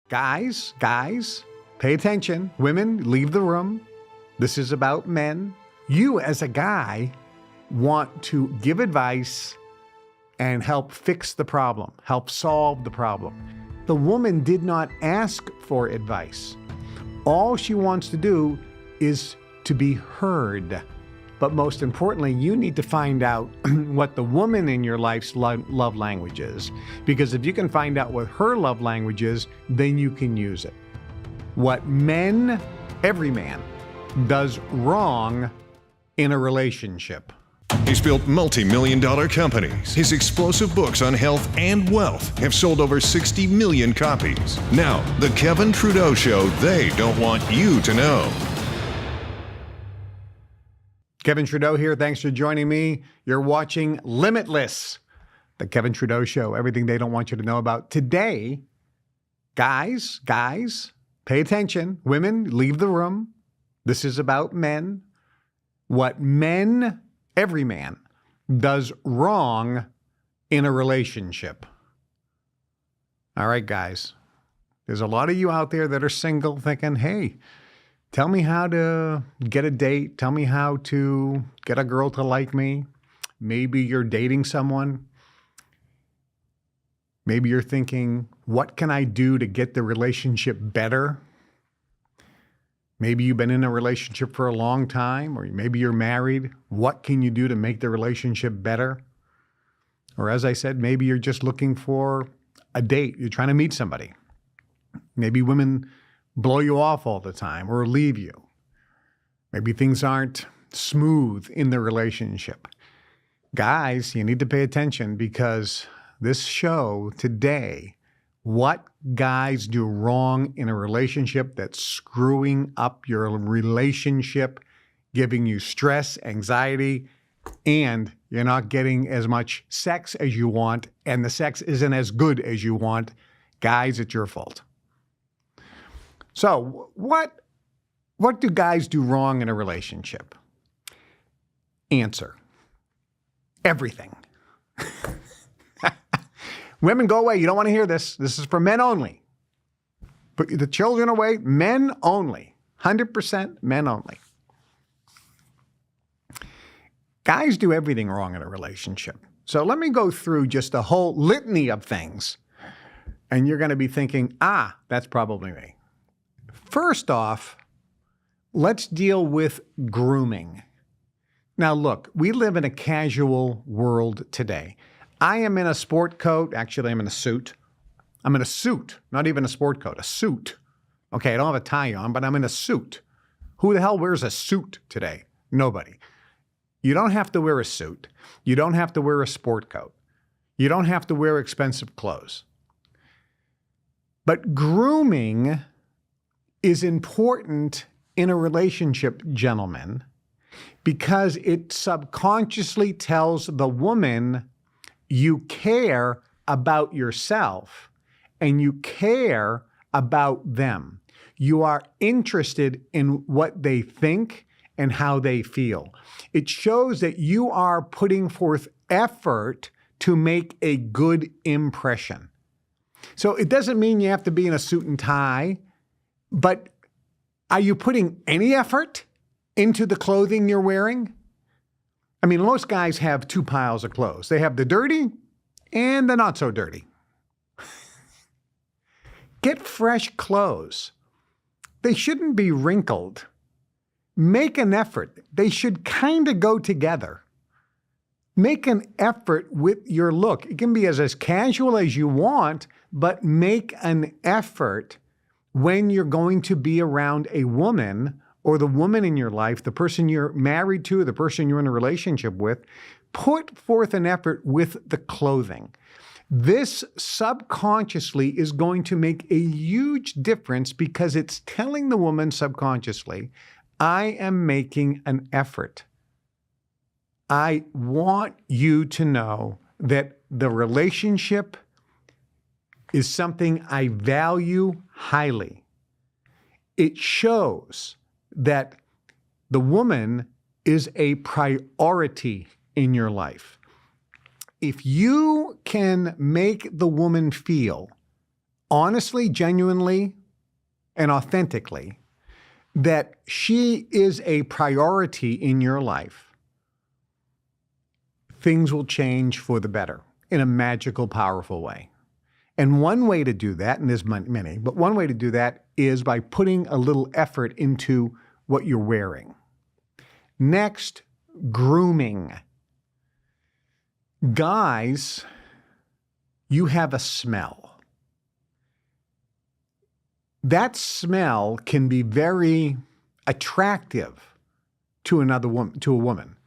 Guys, pay attention. Women, leave the room. This is about men. You as a guy want to give advice and help fix the problem, help solve the problem. The woman did not ask for advice. All she wants to do is to be heard. But most importantly, you need to find out what the woman in your life's love language is. Because if you can find out what her love language is, then you can use it. What every man, does wrong in a relationship. He's built multi-million-dollar companies. His explosive books on health and wealth have sold over 60 million copies. Now, the Kevin Trudeau Show they don't want you to know. Kevin Trudeau here. Thanks for joining me. You're watching Limitless, the Kevin Trudeau Show. Everything they don't want you to know about. Today, guys, pay attention. Women, leave the room. This is about men. What every man, does wrong in a relationship. All right, guys. There's a lot of you out there that are single thinking, hey, tell me how to get a date. Tell me how to get a girl to like me. Maybe you're dating someone. Maybe you're thinking, what can I do to get the relationship better? Maybe you've been in a relationship for a long time, or maybe you're married. What can you do to make the relationship better? Or as I said, maybe you're just looking for a date. You're trying to meet somebody. Maybe women blow you off all the time or leave you. Maybe things aren't smooth in the relationship. Guys, you need to pay attention because this show today, what guys do wrong in a relationship that's screwing up your relationship, giving you stress, anxiety, and you're not getting as much sex as you want, and the sex isn't as good as you want. Guys, it's your fault. So what do guys do wrong in a relationship? Answer: everything. Women, go away. You don't want to hear this. This is for men only. Put the children away. Men only. 100% men only. Guys do everything wrong in a relationship. So let me go through just a whole litany of things. And you're going to be thinking, that's probably me. First off, let's deal with grooming. Now, look, we live in a casual world today. I am in a sport coat. Actually, I'm in a suit. I'm in a suit, not even a sport coat, a suit. Okay, I don't have a tie on, but I'm in a suit. Who the hell wears a suit today? Nobody. You don't have to wear a suit. You don't have to wear a sport coat. You don't have to wear expensive clothes. But grooming is important in a relationship, gentlemen, because it subconsciously tells the woman you care about yourself and you care about them. You are interested in what they think and how they feel. It shows that you are putting forth effort to make a good impression. So it doesn't mean you have to be in a suit and tie, but are you putting any effort into the clothing you're wearing? I mean, most guys have two piles of clothes. They have the dirty and the not so dirty. Get fresh clothes. They shouldn't be wrinkled. Make an effort. They should kind of go together. Make an effort with your look. It can be as casual as you want, but make an effort when you're going to be around a woman or the woman in your life, the person you're married to, the person you're in a relationship with. Put forth an effort with the clothing. This subconsciously is going to make a huge difference because it's telling the woman subconsciously, I am making an effort. I want you to know that the relationship is something I value highly. It shows that the woman is a priority in your life. If you can make the woman feel honestly, genuinely, and authentically that she is a priority in your life, things will change for the better in a magical, powerful way. And one way to do that, and there's many, but one way to do that is by putting a little effort into what you're wearing. Next, grooming. Guys, you have a smell. That smell can be very attractive to another woman, to a woman.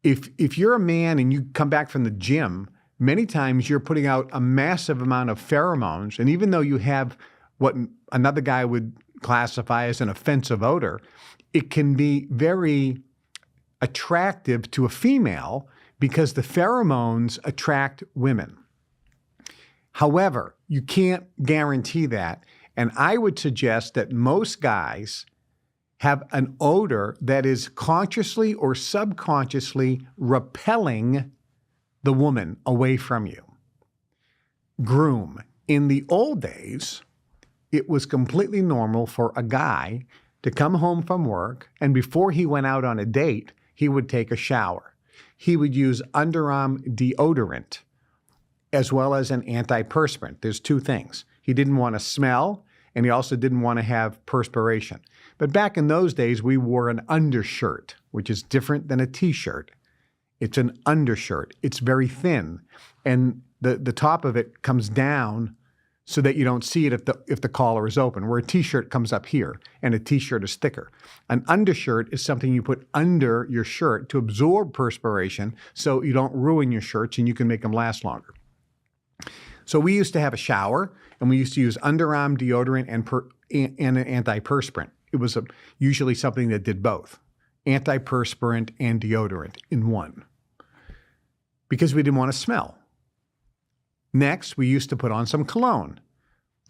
If you're a man and you come back from the gym, many times you're putting out a massive amount of pheromones, and even though you have what another guy would classify as an offensive odor, it can be very attractive to a female because the pheromones attract women. However, you can't guarantee that. And I would suggest that most guys have an odor that is consciously or subconsciously repelling the woman away from you. Groom. In the old days, it was completely normal for a guy to come home from work, and before he went out on a date, he would take a shower. He would use underarm deodorant as well as an antiperspirant. There's two things. He didn't want to smell, and he also didn't want to have perspiration. But back in those days, we wore an undershirt, which is different than a t-shirt. It's an undershirt. It's very thin, and the top of it comes down so that you don't see it if the collar is open, where a t-shirt comes up here, and a t-shirt is thicker. An undershirt is something you put under your shirt to absorb perspiration so you don't ruin your shirts and you can make them last longer. So we used to have a shower, and we used to use underarm deodorant and an antiperspirant. It was usually something that did both, antiperspirant and deodorant in one, because we didn't want to smell. Next, we used to put on some cologne.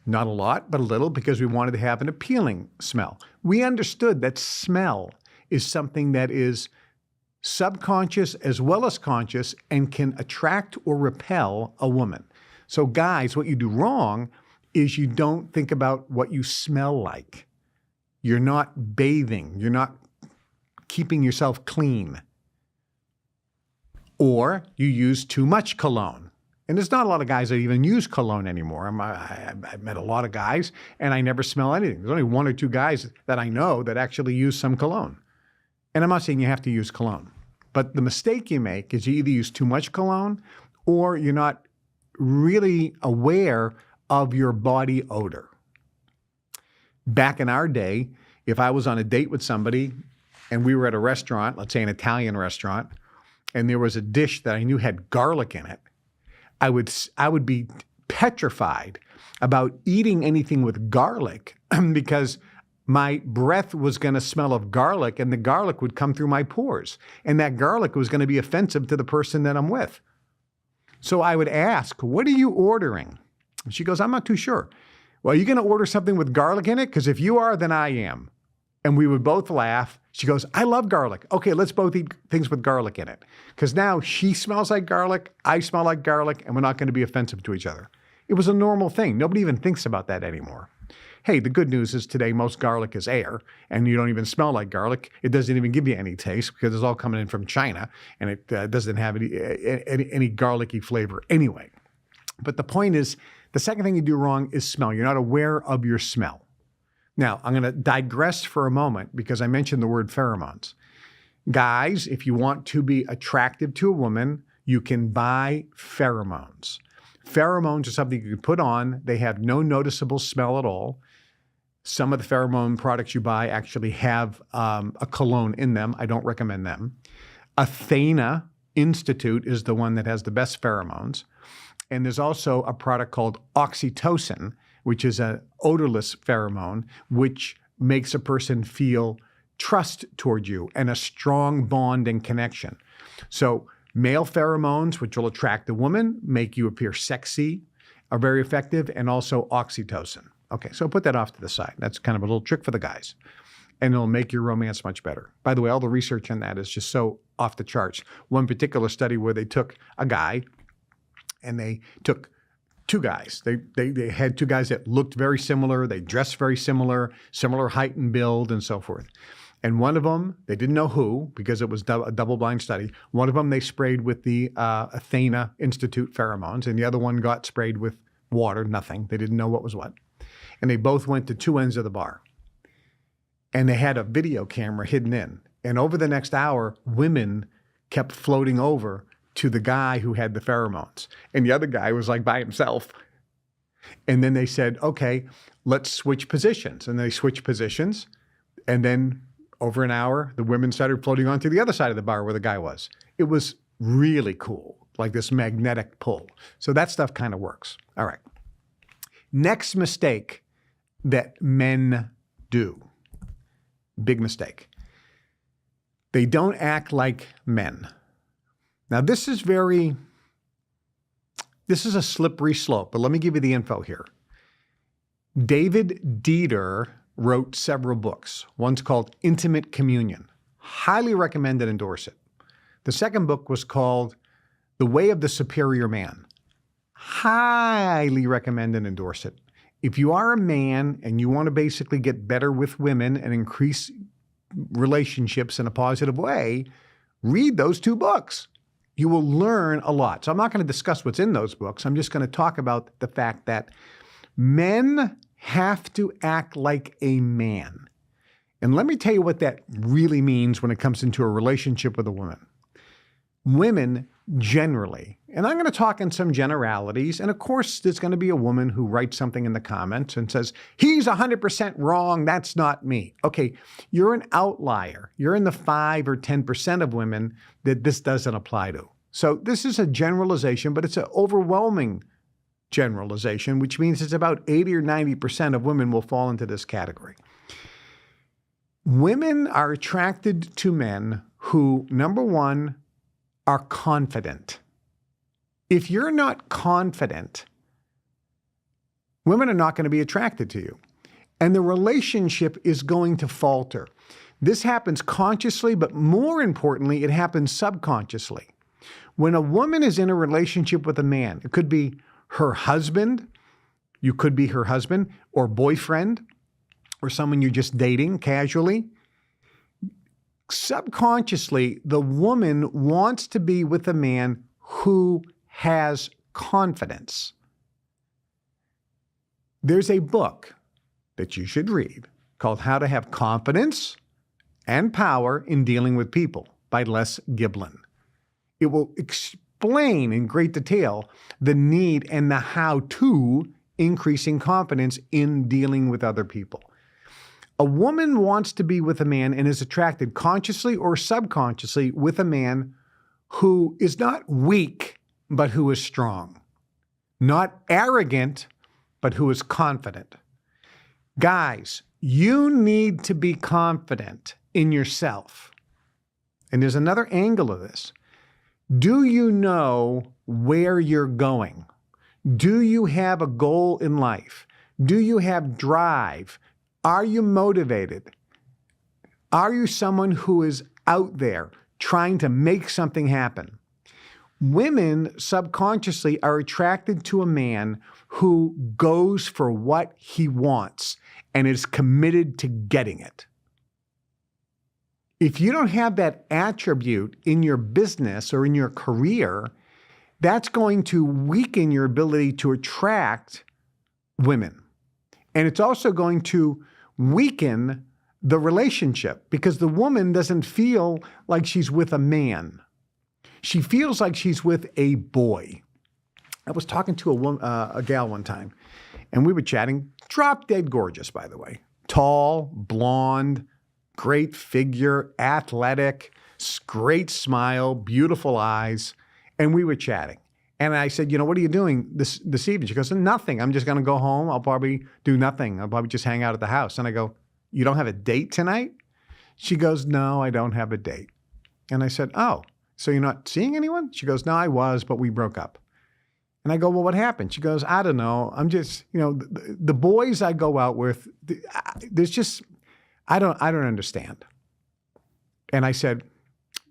Not a lot, but a little, because we wanted to have an appealing smell. We understood that smell is something that is subconscious as well as conscious and can attract or repel a woman. So guys, what you do wrong is you don't think about what you smell like. You're not bathing. You're not keeping yourself clean. Or you use too much cologne. And there's not a lot of guys that even use cologne anymore. I've met a lot of guys, and I never smell anything. There's only one or two guys that I know that actually use some cologne. And I'm not saying you have to use cologne. But the mistake you make is you either use too much cologne or you're not really aware of your body odor. Back in our day, if I was on a date with somebody and we were at a restaurant, let's say an Italian restaurant, and there was a dish that I knew had garlic in it, I would be petrified about eating anything with garlic because my breath was going to smell of garlic and the garlic would come through my pores. And that garlic was going to be offensive to the person that I'm with. So I would ask, what are you ordering? And she goes, I'm not too sure. Well, are you going to order something with garlic in it? Because if you are, then I am. And we would both laugh. She goes, I love garlic. Okay, let's both eat things with garlic in it. Because now she smells like garlic, I smell like garlic, and we're not going to be offensive to each other. It was a normal thing. Nobody even thinks about that anymore. Hey, the good news is today most garlic is air, and you don't even smell like garlic. It doesn't even give you any taste because it's all coming in from China, and it doesn't have any garlicky flavor anyway. But the point is, the second thing you do wrong is smell. You're not aware of your smell. Now, I'm going to digress for a moment because I mentioned the word pheromones. Guys, if you want to be attractive to a woman, you can buy pheromones. Pheromones are something you can put on. They have no noticeable smell at all. Some of the pheromone products you buy actually have a cologne in them. I don't recommend them. Athena Institute is the one that has the best pheromones. And there's also a product called oxytocin, which is an odorless pheromone, which makes a person feel trust toward you and a strong bond and connection. So male pheromones, which will attract the woman, make you appear sexy, are very effective, and also oxytocin. Okay, so put that off to the side. That's kind of a little trick for the guys. And it'll make your romance much better. By the way, all the research on that is just so off the charts. One particular study where they took a guy and they took two guys. They had two guys that looked very similar. They dressed very similar height and build and so forth. And one of them, they didn't know who because it was a double-blind study. One of them they sprayed with the Athena Institute pheromones, and the other one got sprayed with water, nothing. They didn't know what was what. And they both went to two ends of the bar. And they had a video camera hidden in. And over the next hour, women kept floating over to the guy who had the pheromones. And the other guy was like by himself. And then they said, okay, let's switch positions. And they switched positions. And then over an hour, the women started floating onto the other side of the bar where the guy was. It was really cool, like this magnetic pull. So that stuff kind of works. All right. Next mistake that men do. Big mistake. They don't act like men. Now, this is a slippery slope, but let me give you the info here. David Dieter wrote several books. One's called Intimate Communion. Highly recommend and endorse it. The second book was called The Way of the Superior Man. Highly recommend and endorse it. If you are a man and you want to basically get better with women and increase relationships in a positive way, read those two books. You will learn a lot. So I'm not going to discuss what's in those books. I'm just going to talk about the fact that men have to act like a man. And let me tell you what that really means when it comes into a relationship with a woman. Women generally, and I'm going to talk in some generalities, and of course there's going to be a woman who writes something in the comments and says, he's 100% wrong, that's not me. Okay, you're an outlier. You're in the 5 or 10% of women that this doesn't apply to. So this is a generalization, but it's an overwhelming generalization, which means it's about 80 or 90% of women will fall into this category. Women are attracted to men who, number one, are confident. If you're not confident, women are not going to be attracted to you. And the relationship is going to falter. This happens consciously, but more importantly, it happens subconsciously. When a woman is in a relationship with a man, it could be her husband, you could be her husband or boyfriend, or someone you're just dating casually. Subconsciously, the woman wants to be with a man who has confidence. There's a book that you should read called How to Have Confidence and Power in Dealing with People by Les Giblin. It will explain in great detail the need and the how to increasing confidence in dealing with other people. A woman wants to be with a man and is attracted consciously or subconsciously with a man who is not weak, but who is strong. Not arrogant, but who is confident. Guys, you need to be confident in yourself. And there's another angle of this. Do you know where you're going? Do you have a goal in life? Do you have drive? Are you motivated? Are you someone who is out there trying to make something happen? Women subconsciously are attracted to a man who goes for what he wants and is committed to getting it. If you don't have that attribute in your business or in your career, that's going to weaken your ability to attract women. And it's also going to weaken the relationship because the woman doesn't feel like she's with a man. She feels like she's with a boy. I was talking to a gal one time, and we were chatting. Drop dead gorgeous, by the way. Tall, blonde, great figure, athletic, great smile, beautiful eyes. And we were chatting. And I said, what are you doing this evening? She goes, nothing. I'm just going to go home. I'll probably do nothing. I'll probably just hang out at the house. And I go, you don't have a date tonight? She goes, no, I don't have a date. And I said, oh, so you're not seeing anyone? She goes, no, I was, but we broke up. And I go, well, what happened? She goes, I don't know. I'm just, the boys I go out with, there's just, I don't understand. And I said,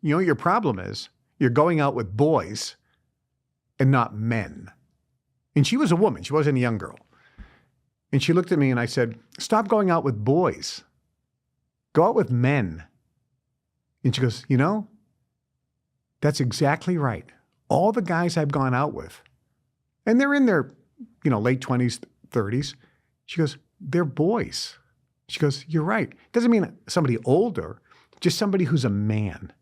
your problem is you're going out with boys and not men. And she was a woman. She wasn't a young girl. And she looked at me and I said, stop going out with boys. Go out with men. And she goes, that's exactly right. All the guys I've gone out with, and they're in their, late 20s, 30s. She goes, they're boys. She goes, you're right. Doesn't mean somebody older, just somebody who's a man.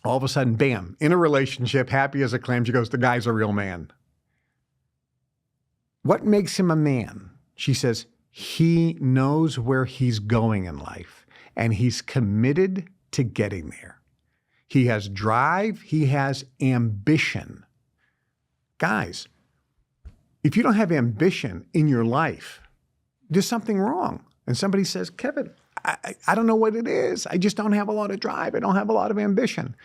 All of a sudden, bam, in a relationship, happy as a clam, she goes, the guy's a real man. What makes him a man? She says, he knows where he's going in life, and he's committed to getting there. He has drive. He has ambition. Guys, if you don't have ambition in your life, there's something wrong. And somebody says, Kevin, I don't know what it is. I just don't have a lot of drive. I don't have a lot of ambition.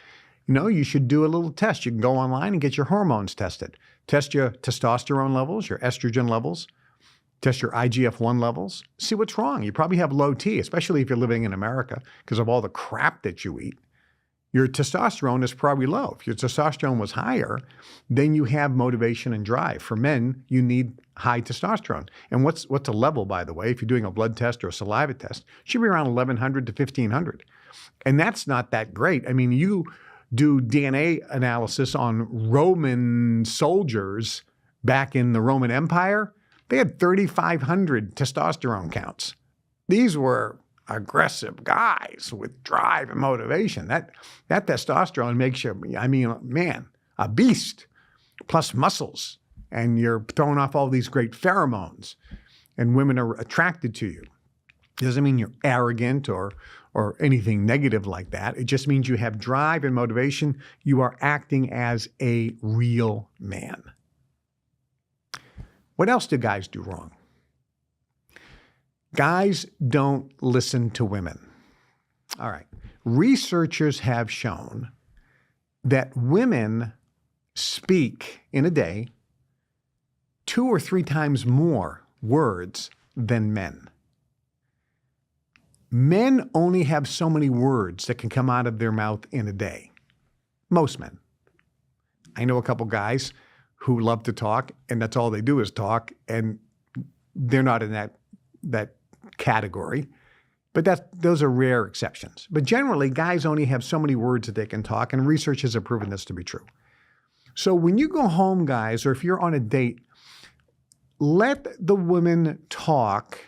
You should do a little test. You can go online and get your hormones tested. Test your testosterone levels, your estrogen levels, test your IGF-1 levels. See what's wrong. You probably have low T, especially if you're living in America because of all the crap that you eat. Your testosterone is probably low. If your testosterone was higher, then you have motivation and drive. For men, you need high testosterone. And what's a level, by the way, if you're doing a blood test or a saliva test, it should be around 1,100 to 1,500. And that's not that great. I mean, you do DNA analysis on Roman soldiers back in the Roman Empire, they had 3,500 testosterone counts. These were aggressive guys with drive and motivation. That testosterone makes you, a beast, plus muscles. And you're throwing off all these great pheromones. And women are attracted to you. It doesn't mean you're arrogant or anything negative like that. It just means you have drive and motivation. You are acting as a real man. What else do guys do wrong? Guys don't listen to women. All right. Researchers have shown that women speak in a day 2 or 3 times more words than men. Men only have so many words that can come out of their mouth in a day. Most men. I know a couple guys who love to talk, and that's all they do is talk, and they're not in that category. But those are rare exceptions. But generally, guys only have so many words that they can talk, and researchers have proven this to be true. So when you go home, guys, or if you're on a date, let the women talk.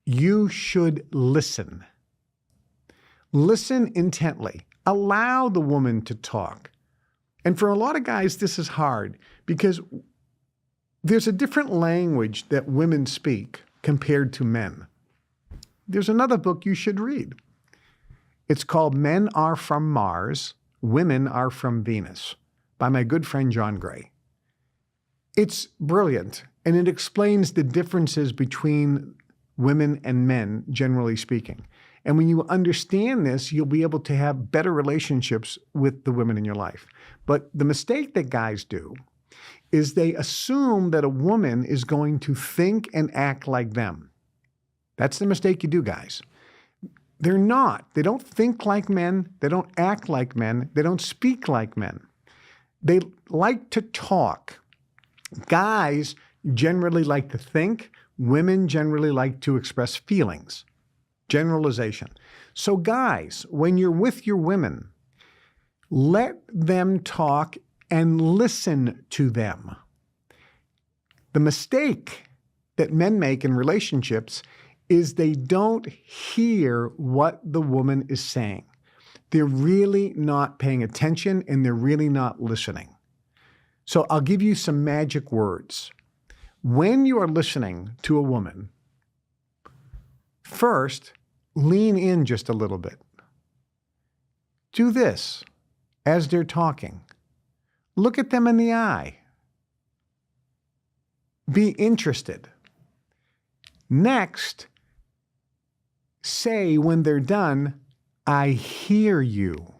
You should listen. Listen intently. Allow the woman to talk. And for a lot of guys, this is hard because there's a different language that women speak compared to men. There's another book you should read. It's called Men Are From Mars, Women Are From Venus by my good friend John Gray. It's brilliant, and it explains the differences between women and men, generally speaking. And when you understand this, you'll be able to have better relationships with the women in your life. But the mistake that guys do is they assume that a woman is going to think and act like them. That's the mistake you do, guys. They're not. They don't think like men. They don't act like men. They don't speak like men. They like to talk. Guys generally like to think. Women generally like to express feelings. Generalization. So guys, when you're with your women, let them talk and listen to them. The mistake that men make in relationships is they don't hear what the woman is saying. They're really not paying attention and they're really not listening. So I'll give you some magic words. When you are listening to a woman, first, lean in just a little bit. Do this as they're talking. Look at them in the eye. Be interested. Next, say when they're done, I hear you.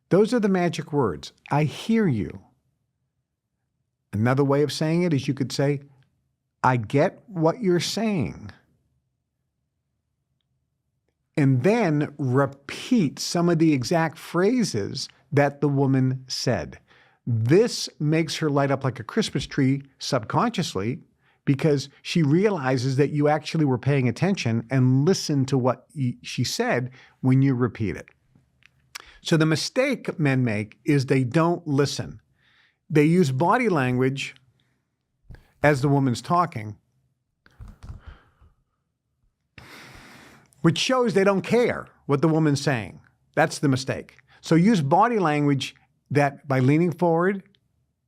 Those are the magic words. I hear you. Another way of saying it is you could say, I get what you're saying. And then repeat some of the exact phrases that the woman said. This makes her light up like a Christmas tree subconsciously because she realizes that you actually were paying attention and listened to what she said when you repeat it. So the mistake men make is they don't listen. They use body language as the woman's talking, which shows they don't care what the woman's saying. That's the mistake. So use body language that by leaning forward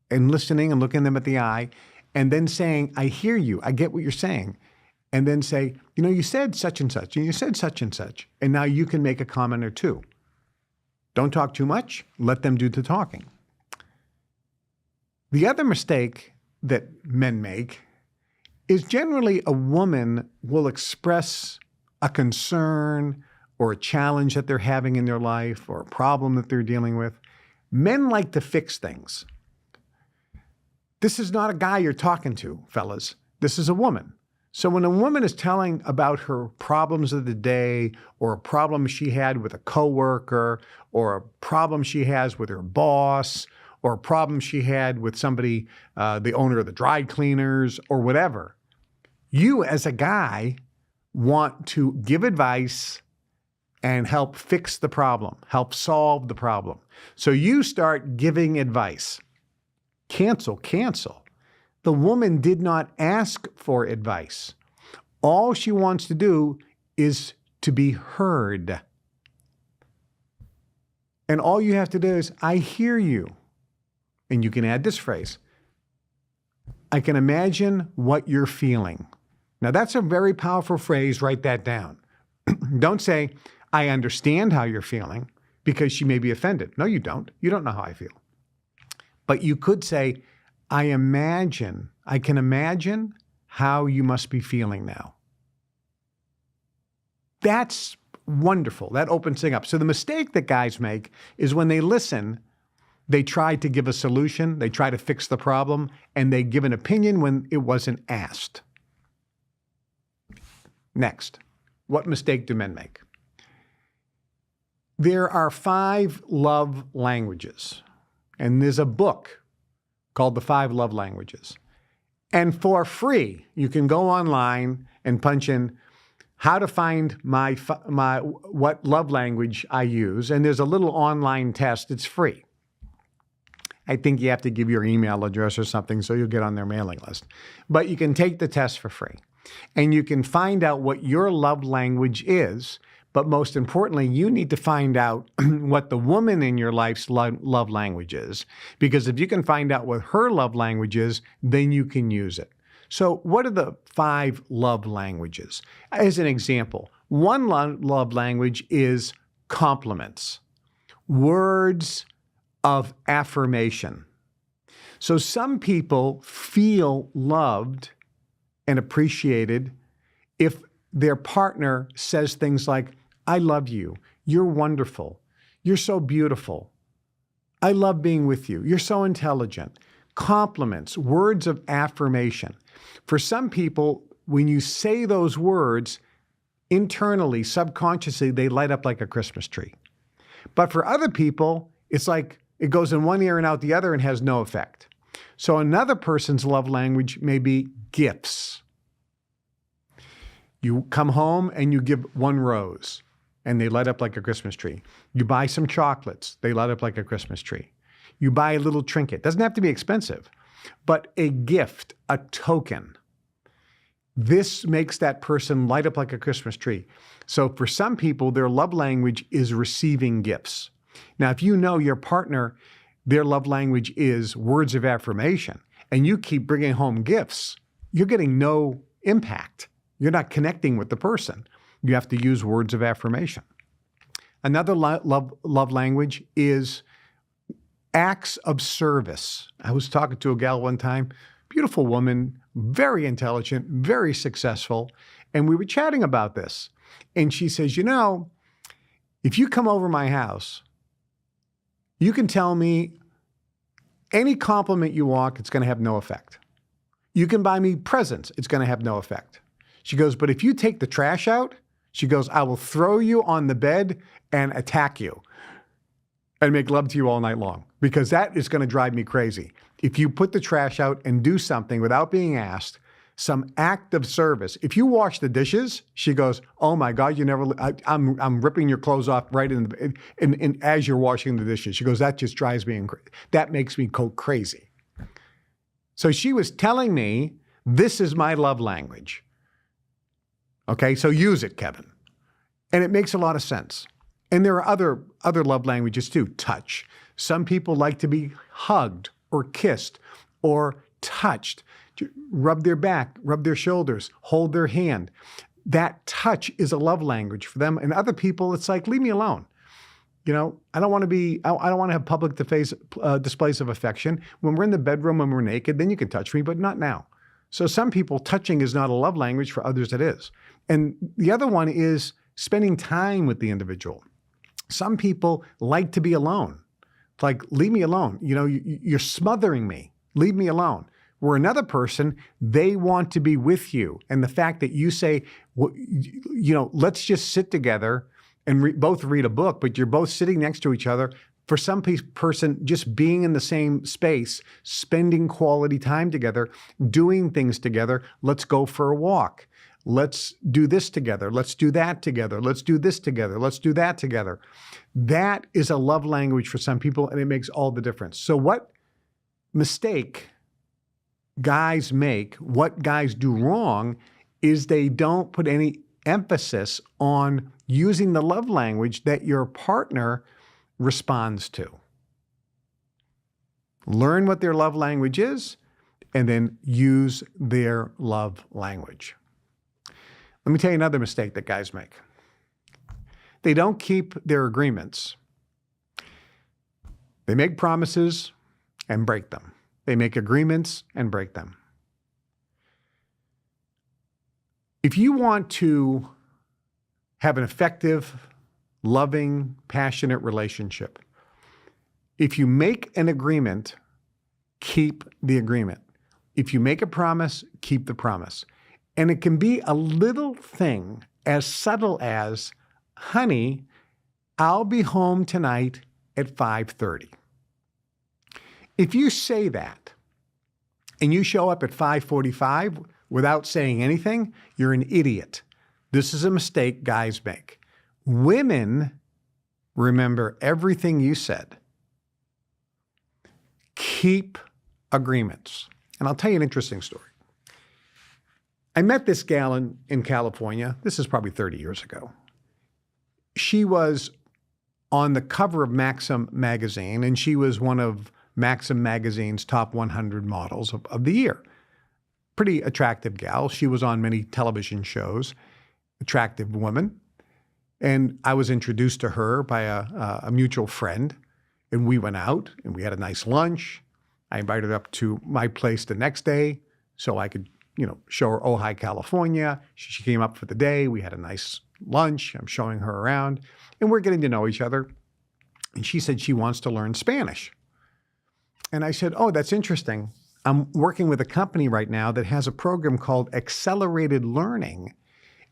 and listening and looking them at the eye, and then saying, I hear you, I get what you're saying. And then say, you know, you said such and such, and you said such and such, and now you can make a comment or two. Don't talk too much, let them do the talking. The other mistake that men make is generally a woman will express a concern or a challenge that they're having in their life or a problem that they're dealing with. Men like to fix things. This is not a guy you're talking to, fellas. This is a woman. So when a woman is telling about her problems of the day or a problem she had with a coworker or a problem she has with her boss or a problem she had with somebody, the owner of the dry cleaners or whatever, you as a guy want to give advice and help fix the problem, help solve the problem. So you start giving advice. Cancel. The woman did not ask for advice. All she wants to do is to be heard. And all you have to do is, I hear you. And you can add this phrase, I can imagine what you're feeling. Now that's a very powerful phrase, write that down. Don't say, I understand how you're feeling, because she may be offended. No, you don't. You don't know how I feel. But you could say, I can imagine how you must be feeling now. That's wonderful. That opens things up. So the mistake that guys make is when they listen, they try to give a solution, they try to fix the problem, and they give an opinion when it wasn't asked. Next, what mistake do men make? There are 5 love languages, and there's a book called The 5 Love Languages. And for free, you can go online and punch in how to find what love language I use, and there's a little online test. It's free. I think you have to give your email address or something so you'll get on their mailing list. But you can take the test for free, and you can find out what your love language is. But most importantly, you need to find out what the woman in your life's love language is. Because if you can find out what her love language is, then you can use it. So what are the 5 love languages? As an example, one love language is compliments, words of affirmation. So some people feel loved and appreciated if their partner says things like, I love you, you're wonderful, you're so beautiful, I love being with you, you're so intelligent. Compliments, words of affirmation. For some people, when you say those words, internally, subconsciously, they light up like a Christmas tree. But for other people, it's like it goes in one ear and out the other and has no effect. So another person's love language may be gifts. You come home and you give 1 rose and they light up like a Christmas tree. You buy some chocolates, they light up like a Christmas tree. You buy a little trinket. Doesn't have to be expensive, but a gift, a token. This makes that person light up like a Christmas tree. So for some people, their love language is receiving gifts. Now, if you know your partner, their love language is words of affirmation, and you keep bringing home gifts, you're getting no impact. You're not connecting with the person. You have to use words of affirmation. Another love language is acts of service. I was talking to a gal one time, beautiful woman, very intelligent, very successful, and we were chatting about this. And she says, you know, if you come over my house, you can tell me any compliment you want, it's going to have no effect. You can buy me presents, it's going to have no effect. She goes, but if you take the trash out, she goes, I will throw you on the bed and attack you. and make love to you all night long, because that is going to drive me crazy. If you put the trash out and do something without being asked, some act of service. If you wash the dishes, she goes, "Oh my God, I'm ripping your clothes off right in as you're washing the dishes." She goes, "That just drives me that makes me go crazy." So she was telling me, this is my love language. Okay, so use it, Kevin. And it makes a lot of sense. And there are other love languages too. Touch. Some people like to be hugged or kissed or touched. Rub their back, rub their shoulders, hold their hand. That touch is a love language for them. And other people, it's like, leave me alone. I don't want to have public displays of affection. When we're in the bedroom, when we're naked, then you can touch me, but not now. So some people, touching is not a love language. For others, it is. And the other one is spending time with the individual. Some people like to be alone. It's like, leave me alone. You're smothering me. Leave me alone. Where another person, they want to be with you. And the fact that you say, let's just sit together and both read a book, but you're both sitting next to each other. For some person, just being in the same space, spending quality time together, doing things together. Let's go for a walk. Let's do this together. Let's do that together. Let's do this together. Let's do that together. That is a love language for some people, and it makes all the difference. So what mistake guys make, what guys do wrong, is they don't put any emphasis on using the love language that your partner responds to. Learn what their love language is, and then use their love language. Let me tell you another mistake that guys make. They don't keep their agreements. They make promises and break them. They make agreements and break them. If you want to have an effective, loving, passionate relationship, if you make an agreement, keep the agreement. If you make a promise, keep the promise. And it can be a little thing as subtle as, honey, I'll be home tonight at 5:30. If you say that and you show up at 5:45 without saying anything, you're an idiot. This is a mistake guys make. Women remember everything you said. Keep agreements. And I'll tell you an interesting story. I met this gal in California. This is probably 30 years ago. She was on the cover of Maxim magazine, and she was one of Maxim magazine's top 100 models of the year. Pretty attractive gal. She was on many television shows. Attractive woman. And I was introduced to her by a mutual friend, and we went out and we had a nice lunch. I invited her up to my place the next day so I could, show her Ojai, California. She came up for the day. We had a nice lunch. I'm showing her around, and we're getting to know each other. And she said she wants to learn Spanish. And I said, oh, that's interesting. I'm working with a company right now that has a program called Accelerated Learning,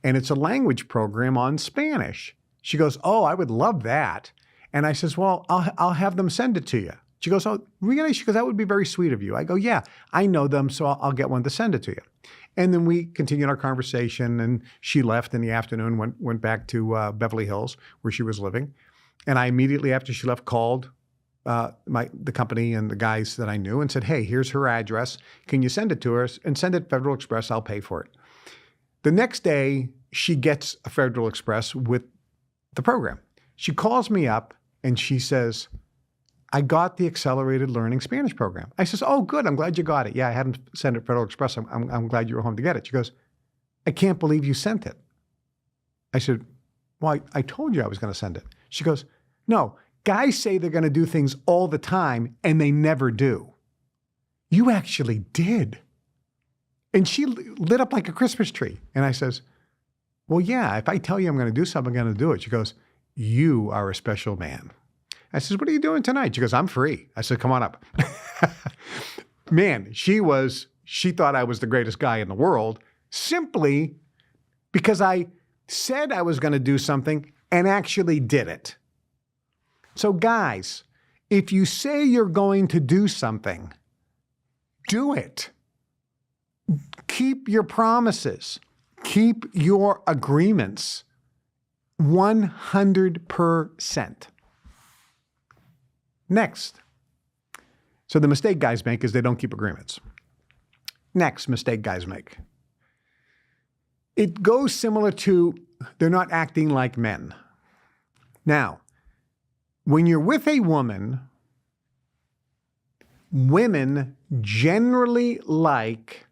and it's a language program on Spanish. She goes, oh, I would love that. And I says, well, I'll have them send it to you. She goes, oh, really? She goes, that would be very sweet of you. I go, yeah, I know them, so I'll get one to send it to you. And then we continued our conversation, and she left in the afternoon, went back to Beverly Hills, where she was living. And I immediately after she left called the company and the guys that I knew and said, hey, here's her address. Can you send it to her? And send it Federal Express. I'll pay for it. The next day, she gets a Federal Express with the program. She calls me up and she says, I got the Accelerated Learning Spanish program. I says, oh, good. I'm glad you got it. Yeah, I hadn't sent it Federal Express. I'm glad you were home to get it. She goes, I can't believe you sent it. I said, well, I told you I was going to send it. She goes, no, guys say they're going to do things all the time and they never do. You actually did. And she lit up like a Christmas tree. And I says, well, yeah, if I tell you I'm going to do something, I'm going to do it. She goes, you are a special man. I says, what are you doing tonight? She goes, I'm free. I said, come on up. Man, she thought I was the greatest guy in the world simply because I said I was going to do something and actually did it. So guys, if you say you're going to do something, do it. Keep your promises. Keep your agreements 100%. Next. So the mistake guys make is they don't keep agreements. Next mistake guys make. It goes similar to they're not acting like men. Now, when you're with a woman, women generally like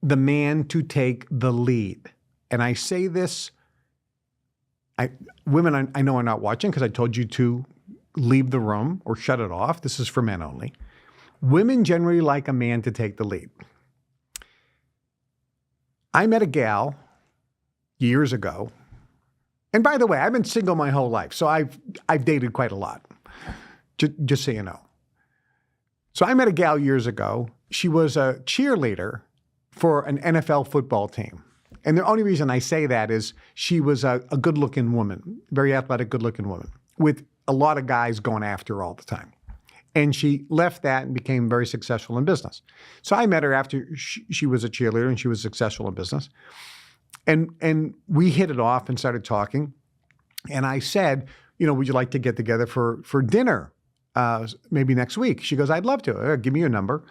the man to take the lead. And I say this, women I know are not watching because I told you to leave the room or shut it off. This is for men only. Women generally like a man to take the lead. I met a gal years ago. And by the way, I've been single my whole life, so I've dated quite a lot, just so you know. So I met a gal years ago. She was a cheerleader for an NFL football team. And the only reason I say that is she was a good-looking woman, very athletic, good-looking woman, with a lot of guys going after her all the time. And she left that and became very successful in business. So I met her after she was a cheerleader and she was successful in business. And we hit it off and started talking. And I said, would you like to get together for dinner maybe next week? She goes, I'd love to. Give me your number.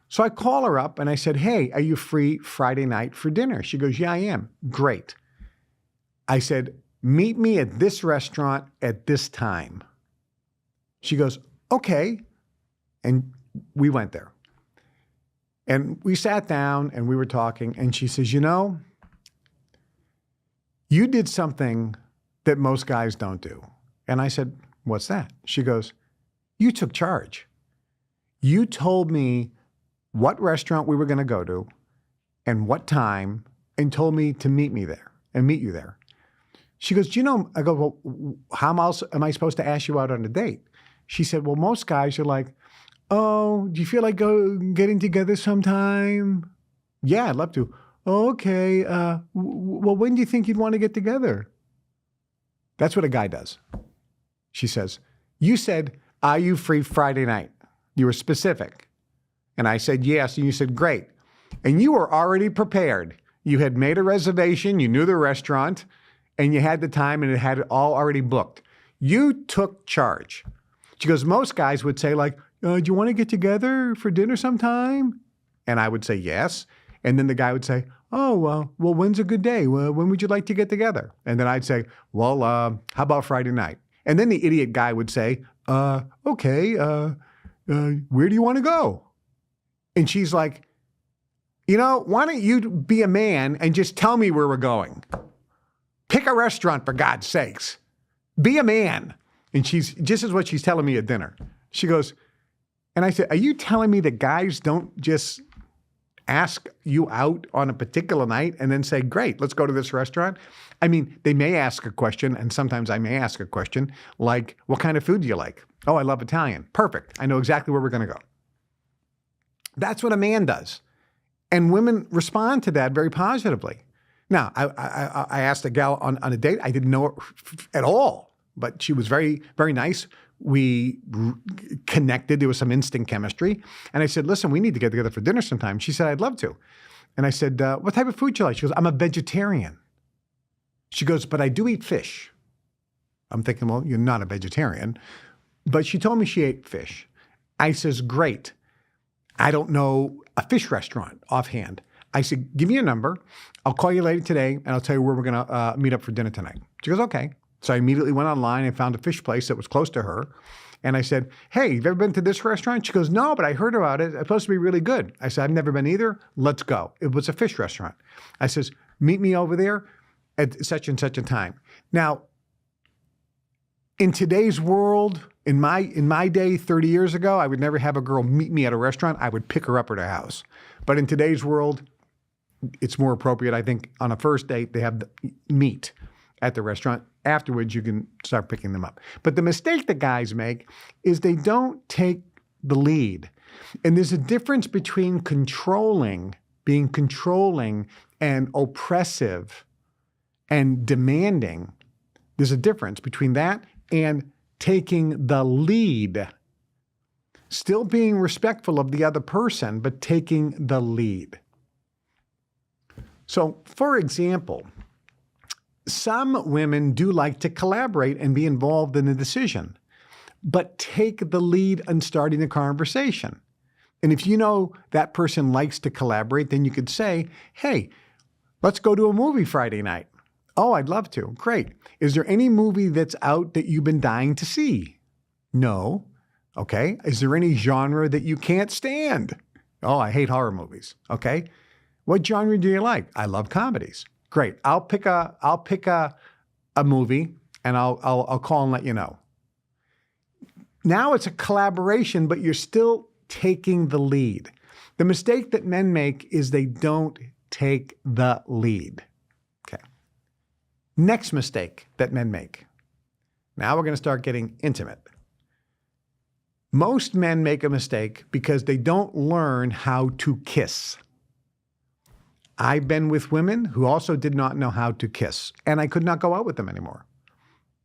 So I call her up and I said, hey, are you free Friday night for dinner? She goes, yeah, I am. Great. I said, meet me at this restaurant at this time. She goes, okay. And we went there. And we sat down and we were talking and she says, you did something that most guys don't do. And I said, what's that? She goes, you took charge. You told me what restaurant we were going to go to and what time and told me to meet me there and meet you there. She goes, I go, well, how else am I supposed to ask you out on a date? She said, well, most guys are like, oh, do you feel like getting together sometime? Yeah, I'd love to. Okay. Well, when do you think you'd want to get together? That's what a guy does. She says, you said, are you free Friday night? You were specific. And I said, yes. And you said, great. And you were already prepared. You had made a reservation. You knew the restaurant and you had the time and it had it all already booked. You took charge. She goes, most guys would say like, do you want to get together for dinner sometime? And I would say, yes. And then the guy would say, oh, well, when's a good day? Well, when would you like to get together? And then I'd say, well, how about Friday night? And then the idiot guy would say, okay, where do you want to go? And she's like, why don't you be a man and just tell me where we're going? Pick a restaurant, for God's sakes. Be a man. And this is what she's telling me at dinner. She goes, and I said, are you telling me that guys don't just ask you out on a particular night and then say, great, let's go to this restaurant? I mean, they may ask a question, and sometimes I may ask a question like, what kind of food do you like? Oh, I love Italian. Perfect. I know exactly where we're going to go. That's what a man does. And women respond to that very positively. Now, I asked a gal on a date. I didn't know her at all, but she was very, very nice. We connected. There was some instant chemistry. And I said, listen, we need to get together for dinner sometime. She said, I'd love to. And I said, what type of food do you like? She goes, I'm a vegetarian. She goes, but I do eat fish. I'm thinking, well, you're not a vegetarian. But she told me she ate fish. I says, great. I don't know a fish restaurant offhand. I said, give me a number. I'll call you later today, and I'll tell you where we're going to meet up for dinner tonight. She goes, okay. So I immediately went online and found a fish place that was close to her. And I said, hey, have you ever been to this restaurant? She goes, no, but I heard about it. It's supposed to be really good. I said, I've never been either. Let's go. It was a fish restaurant. I says, meet me over there at such and such a time. Now, in today's world, in my day, 30 years ago, I would never have a girl meet me at a restaurant. I would pick her up at her house. But in today's world, it's more appropriate. I think on a first date, they have the meet at the restaurant. Afterwards, you can start picking them up. But the mistake that guys make is they don't take the lead. And there's a difference between being controlling and oppressive and demanding. There's a difference between that and taking the lead. Still being respectful of the other person, but taking the lead. So, for example, some women do like to collaborate and be involved in the decision, but take the lead in starting a conversation. And if you know that person likes to collaborate, then you could say, hey, let's go to a movie Friday night. Oh, I'd love to. Great. Is there any movie that's out that you've been dying to see? No. Okay. Is there any genre that you can't stand? Oh, I hate horror movies. Okay. What genre do you like? I love comedies. Great. I'll pick a movie and I'll call and let you know. Now it's a collaboration, but you're still taking the lead. The mistake that men make is they don't take the lead. Okay. Next mistake that men make. Now we're going to start getting intimate. Most men make a mistake because they don't learn how to kiss. I've been with women who also did not know how to kiss, and I could not go out with them anymore.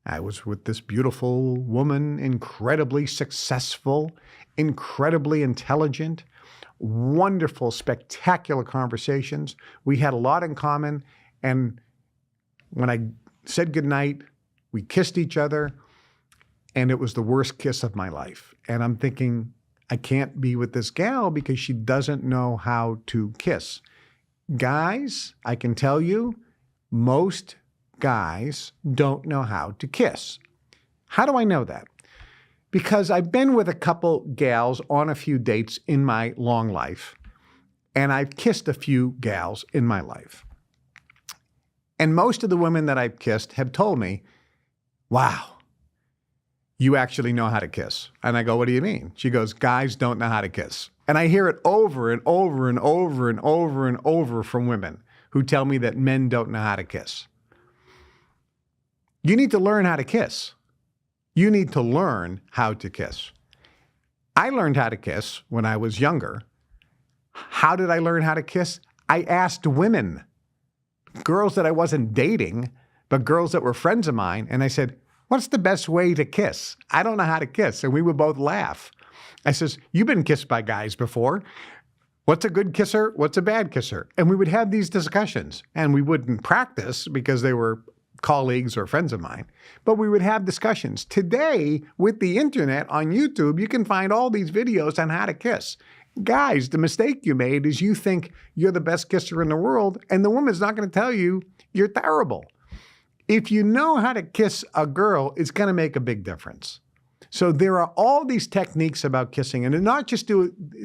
I was with this beautiful woman, incredibly successful, incredibly intelligent, wonderful, spectacular conversations. We had a lot in common, and when I said goodnight, we kissed each other, and it was the worst kiss of my life. And I'm thinking, I can't be with this gal because she doesn't know how to kiss. Guys, I can tell you, most guys don't know how to kiss. How do I know that? Because I've been with a couple gals on a few dates in my long life, and I've kissed a few gals in my life. And most of the women that I've kissed have told me, wow, you actually know how to kiss. And I go, what do you mean? She goes, guys don't know how to kiss. And I hear it over and over and over and over and over from women who tell me that men don't know how to kiss. You need to learn how to kiss. You need to learn how to kiss. I learned how to kiss when I was younger. How did I learn how to kiss? I asked women, girls that I wasn't dating, but girls that were friends of mine, and I said, what's the best way to kiss? I don't know how to kiss. And we would both laugh. I says, you've been kissed by guys before. What's a good kisser? What's a bad kisser? And we would have these discussions, and we wouldn't practice because they were colleagues or friends of mine, but we would have discussions. Today, with the internet on YouTube, you can find all these videos on how to kiss. Guys, the mistake you made is you think you're the best kisser in the world, and the woman's not going to tell you you're terrible. If you know how to kiss a girl, it's going to make a big difference. So there are all these techniques about kissing, and it not just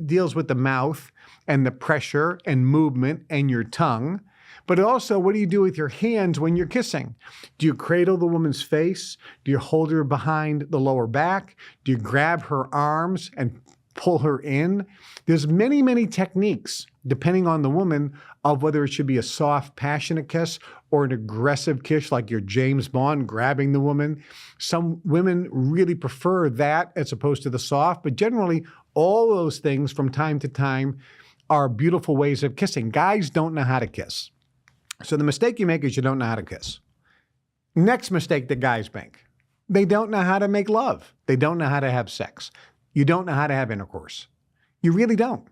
deals with the mouth and the pressure and movement and your tongue, but also what do you do with your hands when you're kissing? Do you cradle the woman's face? Do you hold her behind the lower back? Do you grab her arms and pull her in? There's many, many techniques, depending on the woman, of whether it should be a soft, passionate kiss or an aggressive kiss like your James Bond grabbing the woman. Some women really prefer that as opposed to the soft, but generally all those things from time to time are beautiful ways of kissing. Guys don't know how to kiss. So the mistake you make is you don't know how to kiss. Next mistake that guys make, they don't know how to make love. They don't know how to have sex. You don't know how to have intercourse. You really don't.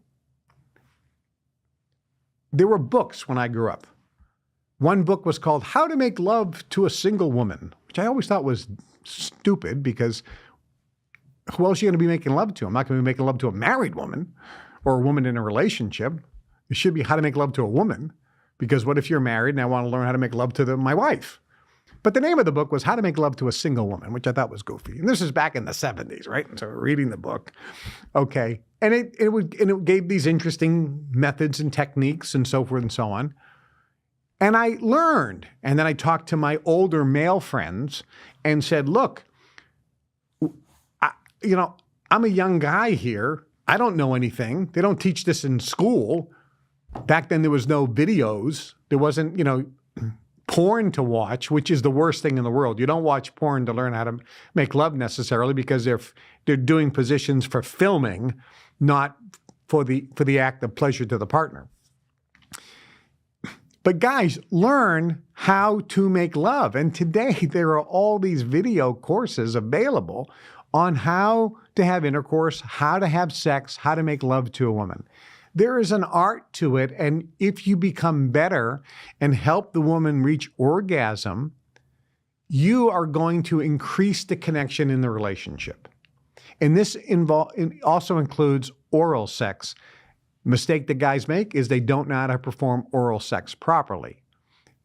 There were books when I grew up. One book was called How to Make Love to a Single Woman, which I always thought was stupid because who else are you going to be making love to? I'm not going to be making love to a married woman or a woman in a relationship. It should be how to make love to a woman, because what if you're married and I want to learn how to make love to my wife? But the name of the book was How to Make Love to a Single Woman, which I thought was goofy. And this is back in the 70s, right? And so reading the book. Okay. And it gave these interesting methods and techniques and so forth and so on. And I learned. And then I talked to my older male friends and said, look, I'm a young guy here. I don't know anything. They don't teach this in school. Back then, there was no videos. There wasn't, porn to watch, which is the worst thing in the world. You don't watch porn to learn how to make love necessarily because they're doing positions for filming, not for the act of pleasure to the partner. But guys, learn how to make love. And today there are all these video courses available on how to have intercourse, how to have sex, how to make love to a woman. There is an art to it. And if you become better and help the woman reach orgasm, you are going to increase the connection in the relationship. And this also includes oral sex. Mistake that guys make is they don't know how to perform oral sex properly.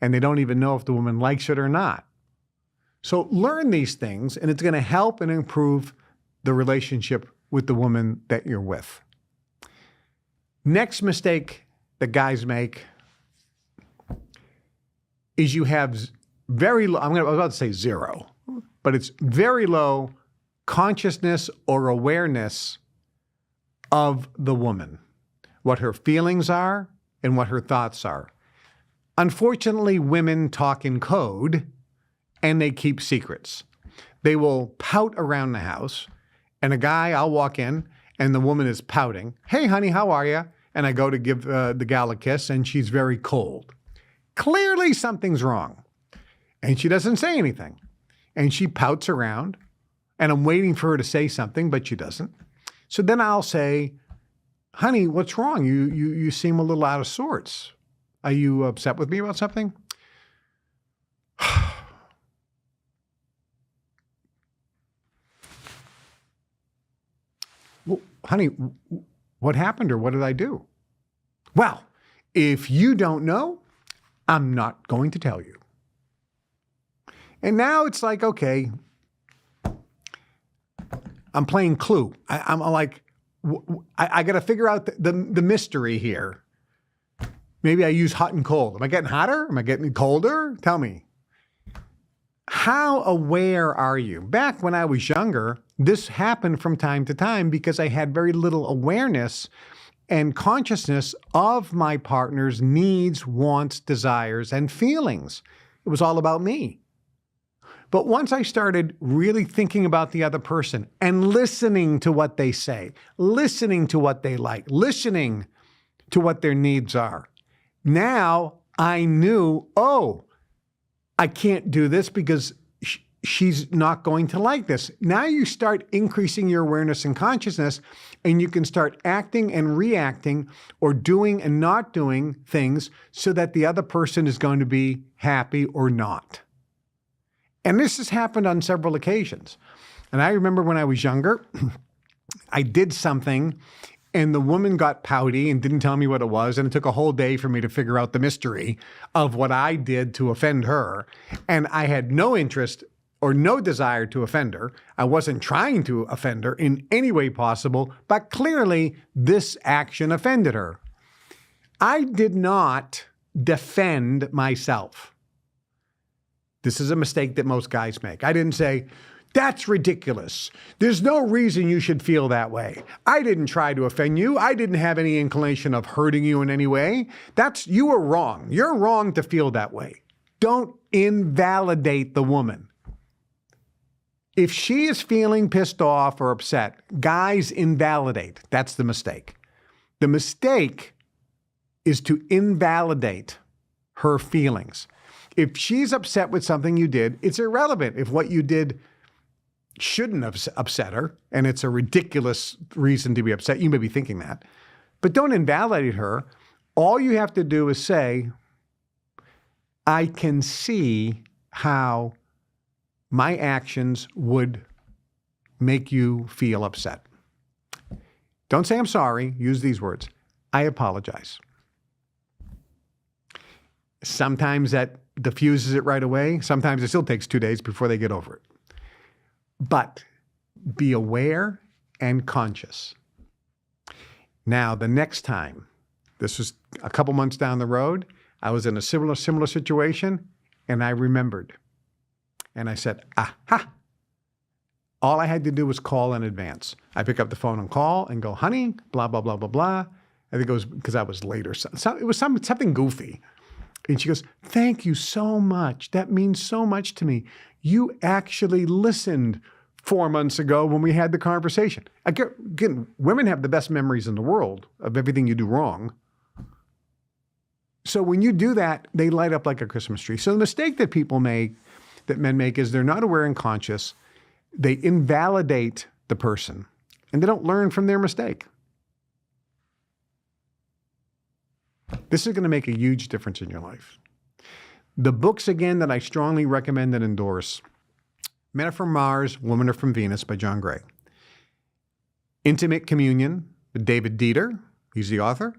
And they don't even know if the woman likes it or not. So learn these things, and it's going to help and improve the relationship with the woman that you're with. Next mistake that guys make is you have very low, I was about to say zero, but it's very low consciousness or awareness of the woman, what her feelings are and what her thoughts are. Unfortunately, women talk in code and they keep secrets. They will pout around the house, and I'll walk in and the woman is pouting. Hey, honey, how are you? And I go to give the gal a kiss and she's very cold. Clearly something's wrong. And she doesn't say anything. And she pouts around, and I'm waiting for her to say something, but she doesn't. So then I'll say, honey, what's wrong? You seem a little out of sorts. Are you upset with me about something? Well, honey, what happened, or what did I do? Well, if you don't know, I'm not going to tell you. And now it's like, okay, I'm playing Clue. I'm like, I got to figure out the mystery here. Maybe I use hot and cold. Am I getting hotter? Am I getting colder? Tell me. How aware are you? Back when I was younger, this happened from time to time because I had very little awareness and consciousness of my partner's needs, wants, desires, and feelings. It was all about me. But once I started really thinking about the other person and listening to what they say, listening to what they like, listening to what their needs are, now I knew, oh, I can't do this because she's not going to like this. Now you start increasing your awareness and consciousness, and you can start acting and reacting or doing and not doing things so that the other person is going to be happy or not. And this has happened on several occasions. And I remember when I was younger, I did something and the woman got pouty and didn't tell me what it was. And it took a whole day for me to figure out the mystery of what I did to offend her. And I had no interest or no desire to offend her. I wasn't trying to offend her in any way possible, but clearly this action offended her. I did not defend myself. This is a mistake that most guys make. I didn't say, that's ridiculous. There's no reason you should feel that way. I didn't try to offend you. I didn't have any inclination of hurting you in any way. You were wrong. You're wrong to feel that way. Don't invalidate the woman. If she is feeling pissed off or upset, guys invalidate. That's the mistake. The mistake is to invalidate her feelings. If she's upset with something you did, it's irrelevant if what you did shouldn't have upset her, and it's a ridiculous reason to be upset. You may be thinking that. But don't invalidate her. All you have to do is say, I can see how my actions would make you feel upset. Don't say I'm sorry. Use these words. I apologize. Sometimes that diffuses it right away. Sometimes it still takes 2 days before they get over it. But be aware and conscious. Now, the next time, this was a couple months down the road, I was in a similar situation, and I remembered. And I said, aha. All I had to do was call in advance. I pick up the phone and call and go, honey, blah, blah, blah, blah, blah. I think it was because I was late or something. It was something goofy. And she goes, thank you so much. That means so much to me. You actually listened 4 months ago when we had the conversation. Again, women have the best memories in the world of everything you do wrong. So when you do that, they light up like a Christmas tree. So the mistake that men make is they're not aware and conscious. They invalidate the person and they don't learn from their mistake. This is going to make a huge difference in your life. The books, again, that I strongly recommend and endorse: Men Are From Mars, Women Are From Venus by John Gray. Intimate Communion with David Dieter. He's the author.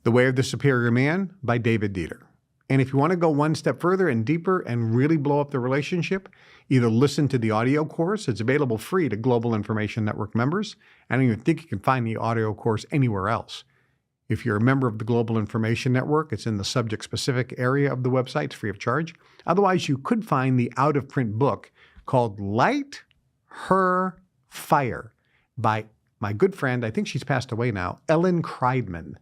The Way of the Superior Man by David Dieter. And if you want to go one step further and deeper and really blow up the relationship, either listen to the audio course. It's available free to Global Information Network members. I don't even think you can find the audio course anywhere else. If you're a member of the Global Information Network, it's in the subject-specific area of the website. It's free of charge. Otherwise, you could find the out-of-print book called Light Her Fire by my good friend, I think she's passed away now, Ellen Kreidman.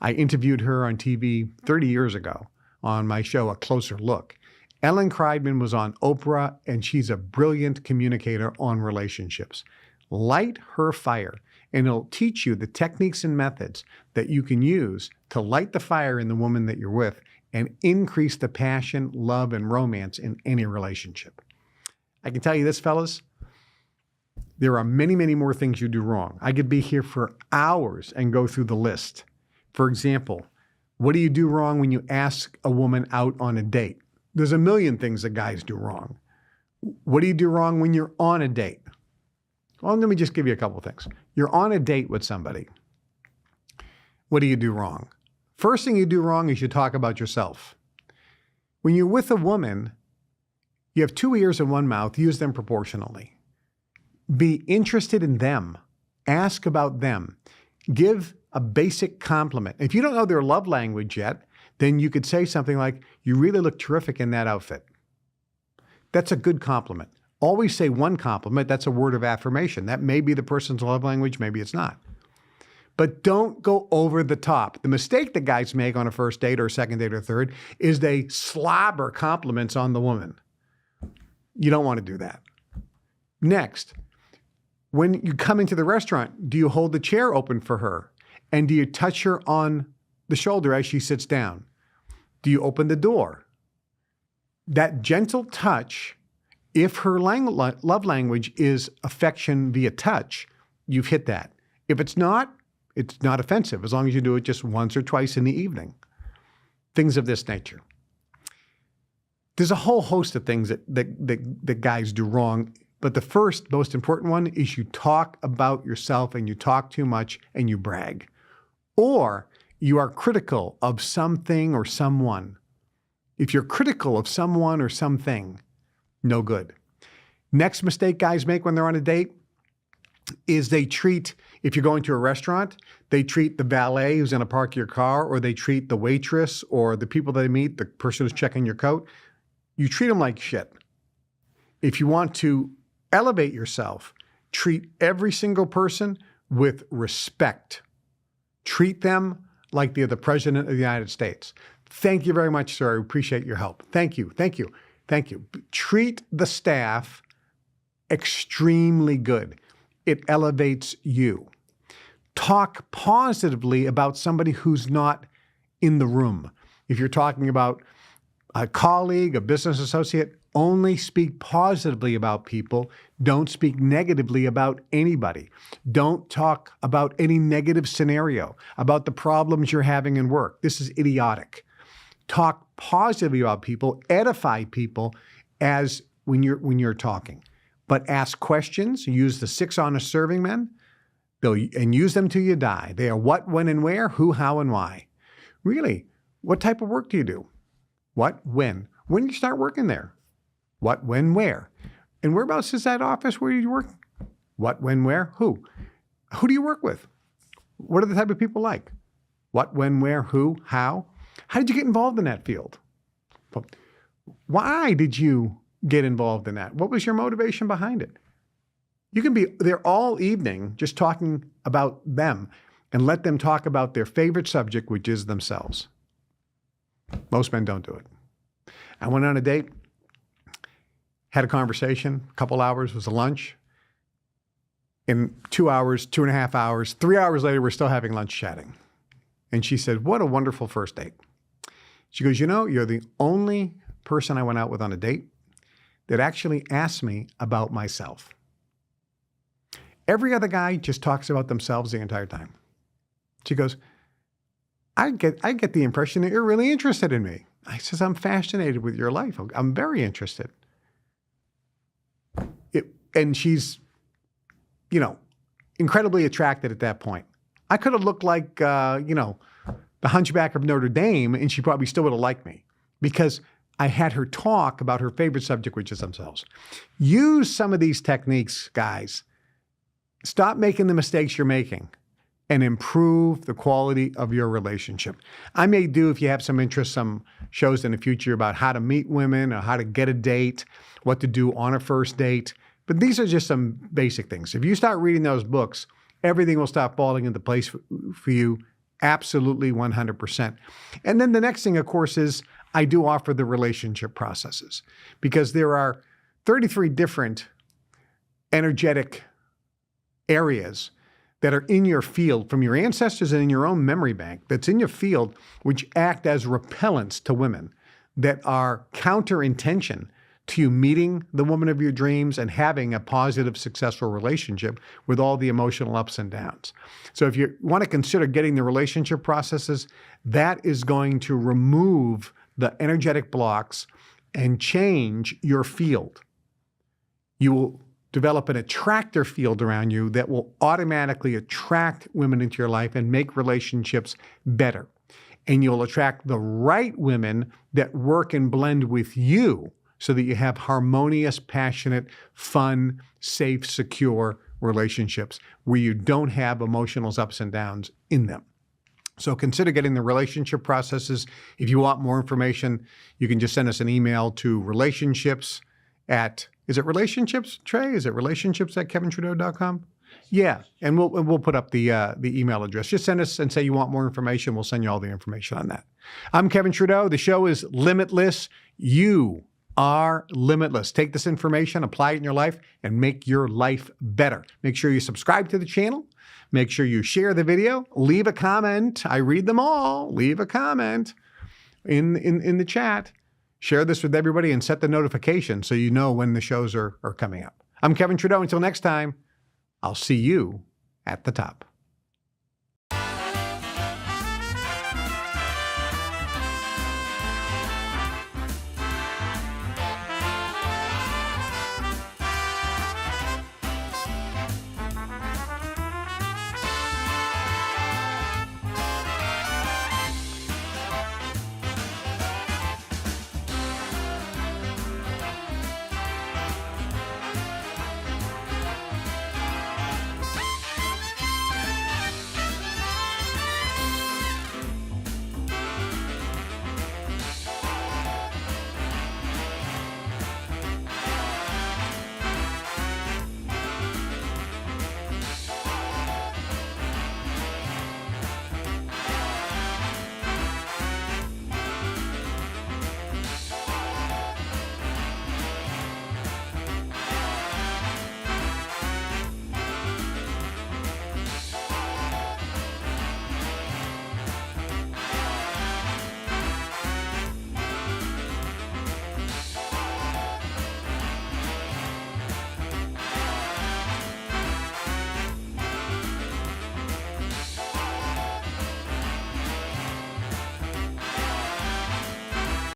I interviewed her on TV 30 years ago on my show, A Closer Look. Ellen Kreidman was on Oprah, and she's a brilliant communicator on relationships. Light Her Fire, and it'll teach you the techniques and methods that you can use to light the fire in the woman that you're with and increase the passion, love, and romance in any relationship. I can tell you this, fellas, there are many, many more things you do wrong. I could be here for hours and go through the list. For example, what do you do wrong when you ask a woman out on a date? There's a million things that guys do wrong. What do you do wrong when you're on a date? Well, let me just give you a couple of things. You're on a date with somebody. What do you do wrong? First thing you do wrong is you talk about yourself. When you're with a woman, you have 2 ears and 1 mouth. Use them proportionally. Be interested in them. Ask about them. Give a basic compliment. If you don't know their love language yet, then you could say something like, "You really look terrific in that outfit." That's a good compliment. Always say one compliment. That's a word of affirmation. That may be the person's love language. Maybe it's not. But don't go over the top. The mistake that guys make on a first date or a second date or third is they slobber compliments on the woman. You don't want to do that. Next, when you come into the restaurant, do you hold the chair open for her? And do you touch her on the shoulder as she sits down? Do you open the door? That gentle touch, if her love language is affection via touch, you've hit that. If it's not offensive, as long as you do it just once or twice in the evening. Things of this nature. There's a whole host of things that guys do wrong, but the first, most important one is you talk about yourself and you talk too much and you brag. Or you are critical of something or someone. If you're critical of someone or something, no good. Next mistake guys make when they're on a date is they treat, if you're going to a restaurant, they treat the valet who's going to park your car, or they treat the waitress or the people they meet, the person who's checking your coat. You treat them like shit. If you want to elevate yourself, treat every single person with respect. Treat them like they're the President of the United States. Thank you very much, sir. I appreciate your help. Thank you. Thank you. Thank you. Treat the staff extremely good. It elevates you. Talk positively about somebody who's not in the room. If you're talking about a colleague, a business associate, only speak positively about people. Don't speak negatively about anybody. Don't talk about any negative scenario, about the problems you're having in work. This is idiotic. Talk positively about people, edify people as when you're talking. But ask questions, use the 6 honest serving men, and use them till you die. They are what, when, and where, who, how, and why. Really, what type of work do you do? What, when? When do you start working there? What, when, where? And whereabouts is that office where you work? What, when, where, who? Who do you work with? What are the type of people like? What, when, where, who, how? How did you get involved in that field? Why did you get involved in that? What was your motivation behind it? You can be there all evening just talking about them and let them talk about their favorite subject, which is themselves. Most men don't do it. I went on a date, had a conversation, a couple hours, was a lunch. In 2 hours, 2.5 hours, 3 hours later, we're still having lunch chatting. And she said, "What a wonderful first date." She goes, you're the only person I went out with on a date that actually asked me about myself. Every other guy just talks about themselves the entire time. She goes, I get the impression that you're really interested in me. I says, I'm fascinated with your life. I'm very interested. And she's, incredibly attracted at that point. I could have looked like, the Hunchback of Notre Dame, and she probably still would have liked me because I had her talk about her favorite subject, which is themselves. Use some of these techniques, guys. Stop making the mistakes you're making and improve the quality of your relationship. I may do, if you have some interest, some shows in the future about how to meet women or how to get a date, what to do on a first date. But these are just some basic things. If you start reading those books, everything will start falling into place for you. Absolutely 100%. And then the next thing, of course, is I do offer the relationship processes because there are 33 different energetic areas that are in your field from your ancestors and in your own memory bank that's in your field, which act as repellents to women that are counter-intention to you meeting the woman of your dreams and having a positive, successful relationship with all the emotional ups and downs. So if you want to consider getting the relationship processes, that is going to remove the energetic blocks and change your field. You will develop an attractor field around you that will automatically attract women into your life and make relationships better. And you'll attract the right women that work and blend with you so that you have harmonious, passionate, fun, safe, secure relationships where you don't have emotional ups and downs in them. So consider getting the relationship processes. If you want more information, you can just send us an email to relationships at, is it relationships, Trey? Is it relationships at kevintrudeau.com? Yeah, and we'll put up the email address. Just send us and say you want more information. We'll send you all the information on that. I'm Kevin Trudeau. The show is Limitless. You are limitless. Take this information, apply it in your life, and make your life better. Make sure you subscribe to the channel. Make sure you share the video. Leave a comment. I read them all. Leave a comment in the chat. Share this with everybody and set the notification so you know when the shows are coming up. I'm Kevin Trudeau. Until next time, I'll see you at the top.